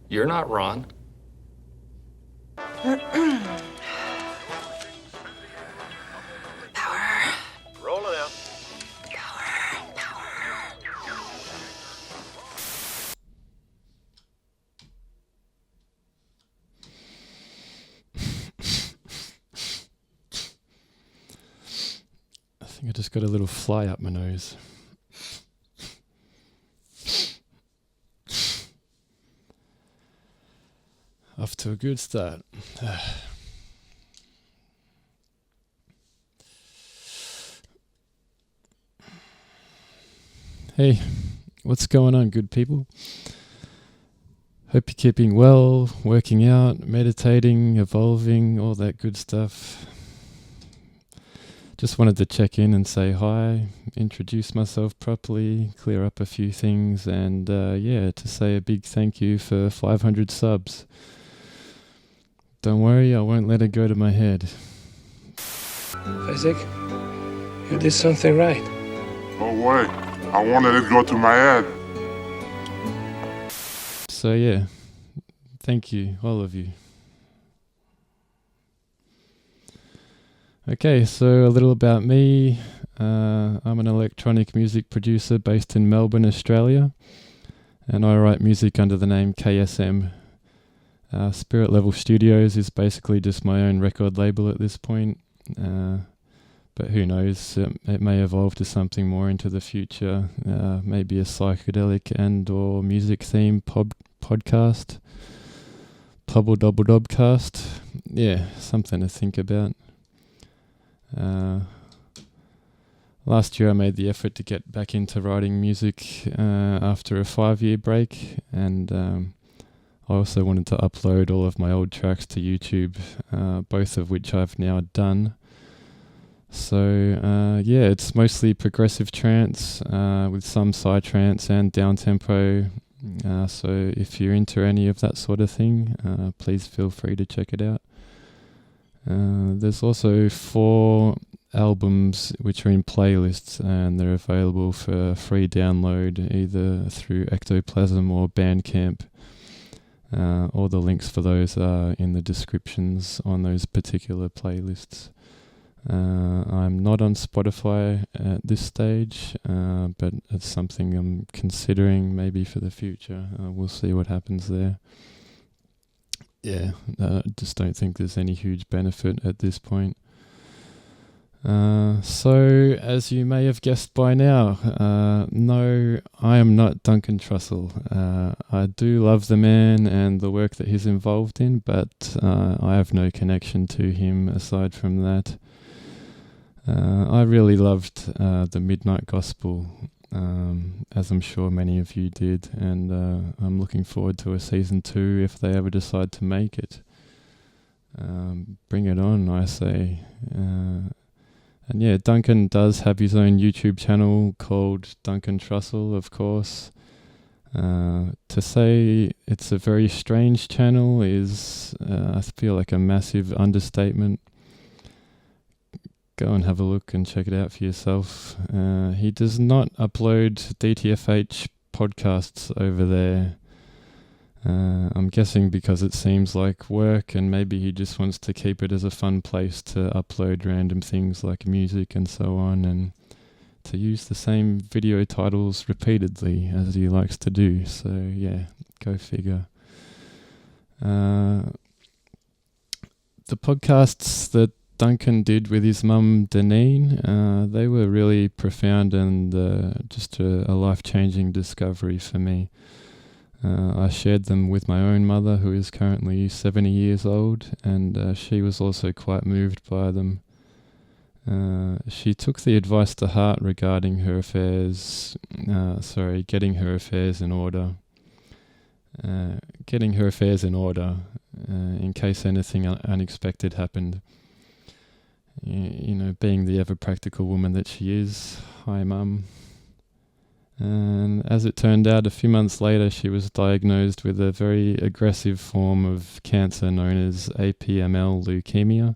You're not Ron. Power. Roll it out. Power. I think I just got a little fly up my nose. Off to a good start. Hey, what's going on, good people? Hope you're keeping well, working out, meditating, evolving, all that good stuff. Just wanted to check in and say hi, introduce myself properly, clear up a few things, and to say a big thank you for 500 subs. Don't worry, I won't let it go to my head. Isaac, you did something right. No way. I won't let it go to my head. So yeah, thank you, all of you. Okay, so a little about me. I'm an electronic music producer based in Melbourne, Australia, and I write music under the name KSM. Spirit Level Studios is basically just my own record label at this point, but who knows, it may evolve to something more into the future, maybe a psychedelic and or music themed podcast, Pubble Double Dobcast, yeah, something to think about. Last year I made the effort to get back into writing music after a 5-year break, and I also wanted to upload all of my old tracks to YouTube, both of which I've now done. So it's mostly progressive trance with some psytrance and downtempo. So if you're into any of that sort of thing, please feel free to check it out. There's also 4 albums which are in playlists, and they're available for free download either through Ectoplasm or Bandcamp. All the links for those are in the descriptions on those particular playlists. I'm not on Spotify at this stage, but it's something I'm considering maybe for the future. We'll see what happens there. Yeah, just don't think there's any huge benefit at this point. So, as you may have guessed by now, no, I am not Duncan Trussell. I do love the man and the work that he's involved in, but I have no connection to him aside from that. I really loved the Midnight Gospel, as I'm sure many of you did, and I'm looking forward to a season 2 if they ever decide to make it. Bring it on, I say. And yeah, Duncan does have his own YouTube channel called Duncan Trussell, of course. To say it's a very strange channel is, I feel like, a massive understatement. Go and have a look and check it out for yourself. He does not upload DTFH podcasts over there. I'm guessing because it seems like work, and maybe he just wants to keep it as a fun place to upload random things like music and so on, and to use the same video titles repeatedly as he likes to do. So yeah, go figure. The podcasts that Duncan did with his mum Deneen, they were really profound and just a life-changing discovery for me. I shared them with my own mother, who is currently 70 years old, and she was also quite moved by them. She took the advice to heart regarding her affairs, getting her affairs in order. In case anything unexpected happened. You know, being the ever-practical woman that she is. Hi, Mum. And as it turned out, a few months later, she was diagnosed with a very aggressive form of cancer known as APML leukemia.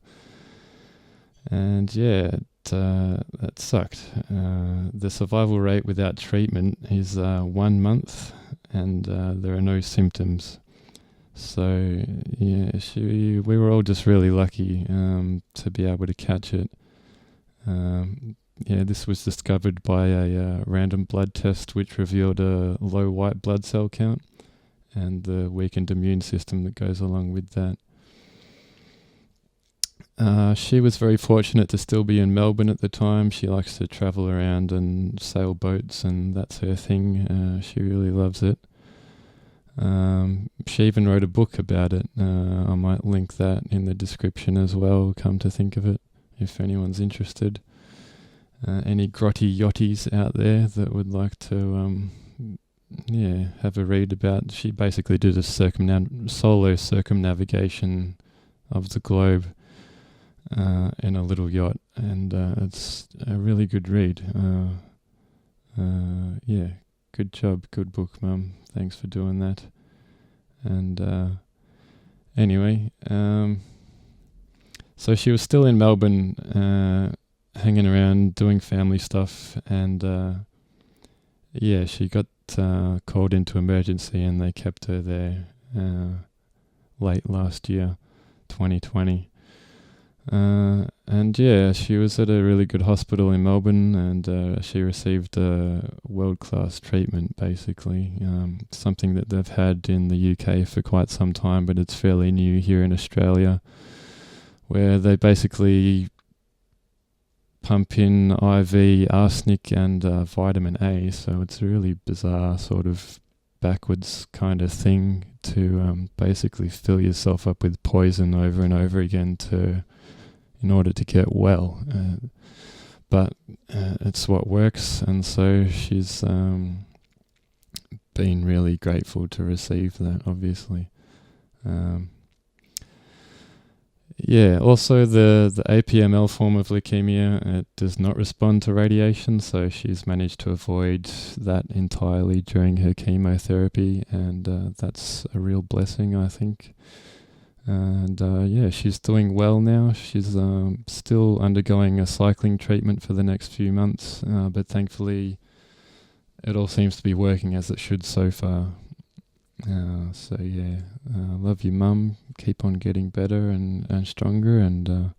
And yeah, that sucked. The survival rate without treatment is 1 month, and there are no symptoms. So yeah, we were all just really lucky to be able to catch it. This was discovered by a random blood test which revealed a low white blood cell count and the weakened immune system that goes along with that. She was very fortunate to still be in Melbourne at the time. She likes to travel around and sail boats, and that's her thing. She really loves it. She even wrote a book about it. I might link that in the description as well, come to think of it, if anyone's interested. Any grotty yachties out there that would like to have a read about. She basically did a solo circumnavigation of the globe in a little yacht, and it's a really good read. Good job, good book, Mum. Thanks for doing that. And anyway, so she was still in Melbourne, hanging around doing family stuff, and she got called into emergency, and they kept her there late last year, 2020. She was at a really good hospital in Melbourne, and she received world-class treatment, basically. Something that they've had in the UK for quite some time, but it's fairly new here in Australia, where they basically pump in IV arsenic and vitamin A, so it's a really bizarre sort of backwards kind of thing to basically fill yourself up with poison over and over again in order to get well. But it's what works, and so she's been really grateful to receive that, obviously. Also the APML form of leukemia, it does not respond to radiation, so she's managed to avoid that entirely during her chemotherapy, and that's a real blessing, I think. And she's doing well now. She's still undergoing a cycling treatment for the next few months, but thankfully it all seems to be working as it should so far. Love you, Mum. Keep on getting better and stronger, and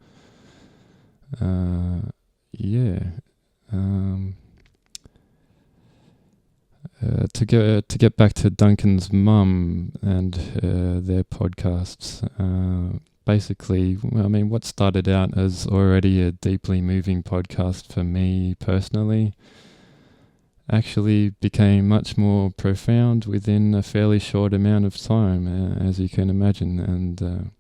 to get back to Duncan's Mum and their podcasts. Basically, what started out as already a deeply moving podcast for me personally actually became much more profound within a fairly short amount of time, as you can imagine. And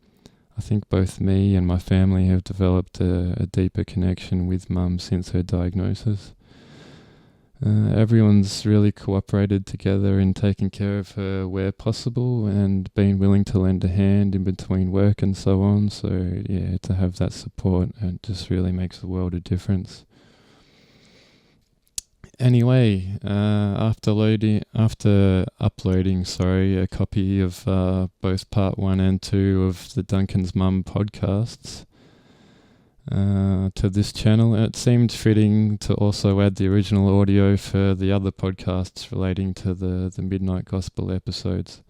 I think both me and my family have developed a deeper connection with Mum since her diagnosis. Everyone's really cooperated together in taking care of her where possible and been willing to lend a hand in between work and so on. So to have that support, it just really makes a world of difference. Anyway, after uploading a copy of both part 1 and 2 of the Duncans Mum podcasts to this channel, it seemed fitting to also add the original audio for the other podcasts relating to the Midnight Gospel episodes.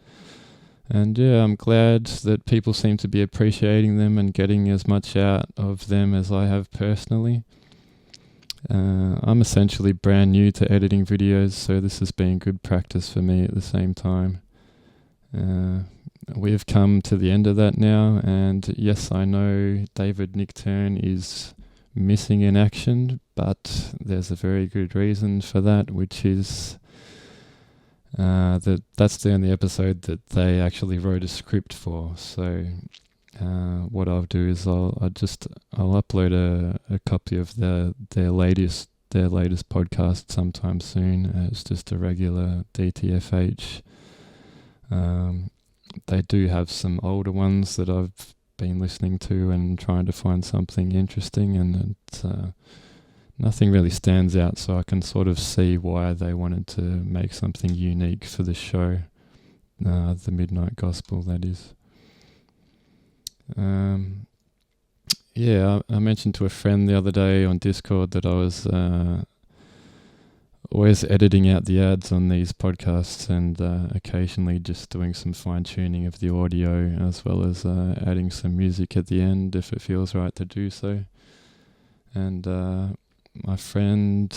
And I'm glad that people seem to be appreciating them and getting as much out of them as I have personally. I'm essentially brand new to editing videos, so this has been good practice for me at the same time. We have come to the end of that now, and yes, I know David Nickturn is missing in action, but there's a very good reason for that, which is that's the only episode that they actually wrote a script for. So what I'll do is I'll upload a copy of their latest podcast sometime soon. It's just a regular DTFH. They do have some older ones that I've been listening to and trying to find something interesting, and it's, nothing really stands out, so I can sort of see why they wanted to make something unique for the show, the Midnight Gospel, that is. I mentioned to a friend the other day on Discord that I always editing out the ads on these podcasts and occasionally just doing some fine tuning of the audio, as well as adding some music at the end if it feels right to do so. And my friend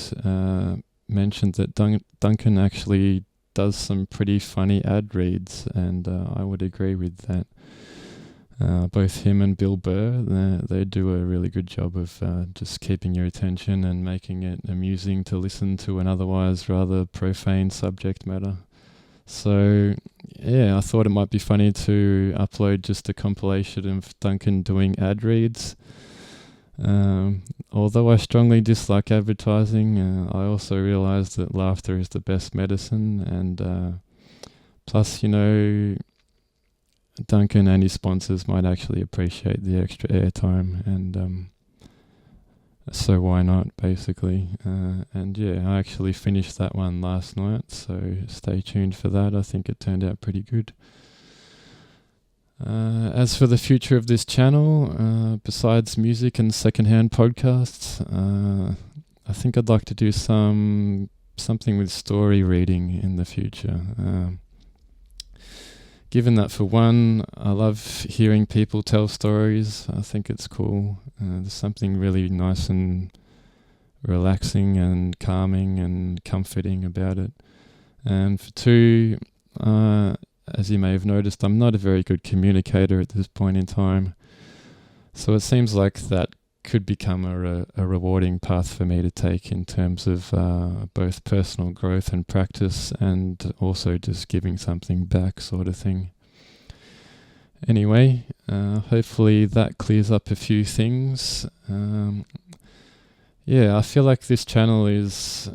mentioned that Duncan actually does some pretty funny ad reads, and I would agree with that. Both him and Bill Burr, they do a really good job of just keeping your attention and making it amusing to listen to an otherwise rather profane subject matter. So, yeah, I thought it might be funny to upload just a compilation of Duncan doing ad reads. Although I strongly dislike advertising, I also realised that laughter is the best medicine, and plus, Duncan and his sponsors might actually appreciate the extra airtime, and so why not, basically. And yeah, I actually finished that one last night, so stay tuned for that. I think it turned out pretty good. As for the future of this channel, besides music and secondhand podcasts, I think I'd like to do something with story reading in the future. Given that, for one, I love hearing people tell stories. I think it's cool. There's something really nice and relaxing and calming and comforting about it. And for two, as you may have noticed, I'm not a very good communicator at this point in time. So it seems like that could become a rewarding path for me to take in terms of both personal growth and practice, and also just giving something back, sort of thing. Anyway, hopefully that clears up a few things. I feel like this channel is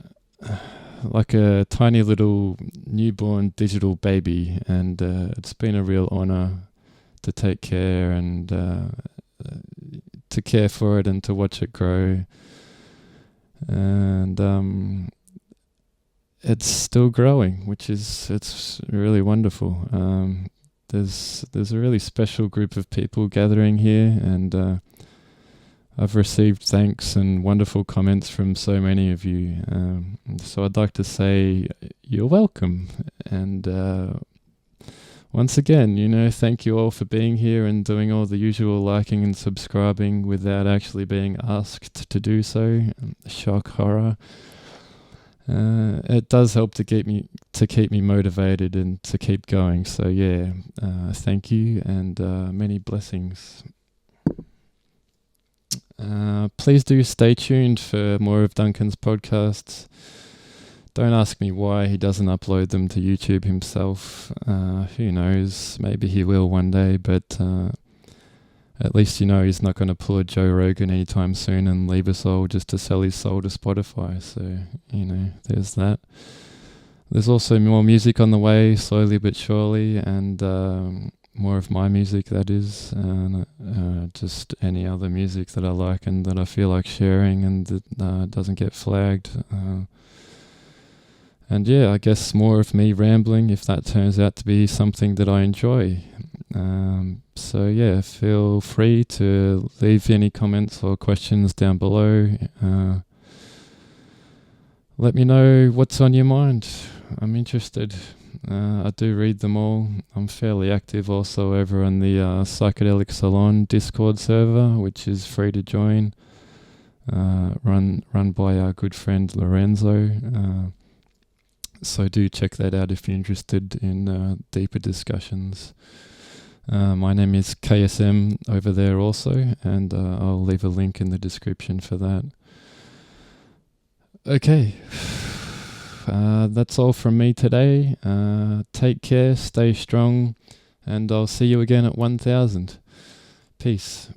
like a tiny little newborn digital baby, and it's been a real honor to take care and to care for it and to watch it grow. And it's still growing, it's really wonderful. There's a really special group of people gathering here, and I've received thanks and wonderful comments from so many of you. So I'd like to say you're welcome. And once again, thank you all for being here and doing all the usual liking and subscribing without actually being asked to do so. Shock horror. It does help to keep me motivated and to keep going. So yeah, thank you, and many blessings. Please do stay tuned for more of Duncan's podcasts. Don't ask me why he doesn't upload them to YouTube himself. Who knows? Maybe he will one day, but at least he's not going to pull a Joe Rogan anytime soon and leave us all just to sell his soul to Spotify. So, there's that. There's also more music on the way, slowly but surely, and more of my music, that is, and just any other music that I like and that I feel like sharing and that doesn't get flagged. And yeah, I guess more of me rambling if that turns out to be something that I enjoy. So yeah, feel free to leave any comments or questions down below. Let me know what's on your mind. I'm interested. I do read them all. I'm fairly active also over on the Psychedelic Salon Discord server, which is free to join, run by our good friend Lorenzo. So do check that out if you're interested in deeper discussions. My name is KSM over there also, and I'll leave a link in the description for that. Okay. That's all from me today. Take care, stay strong, and I'll see you again at 1000. Peace.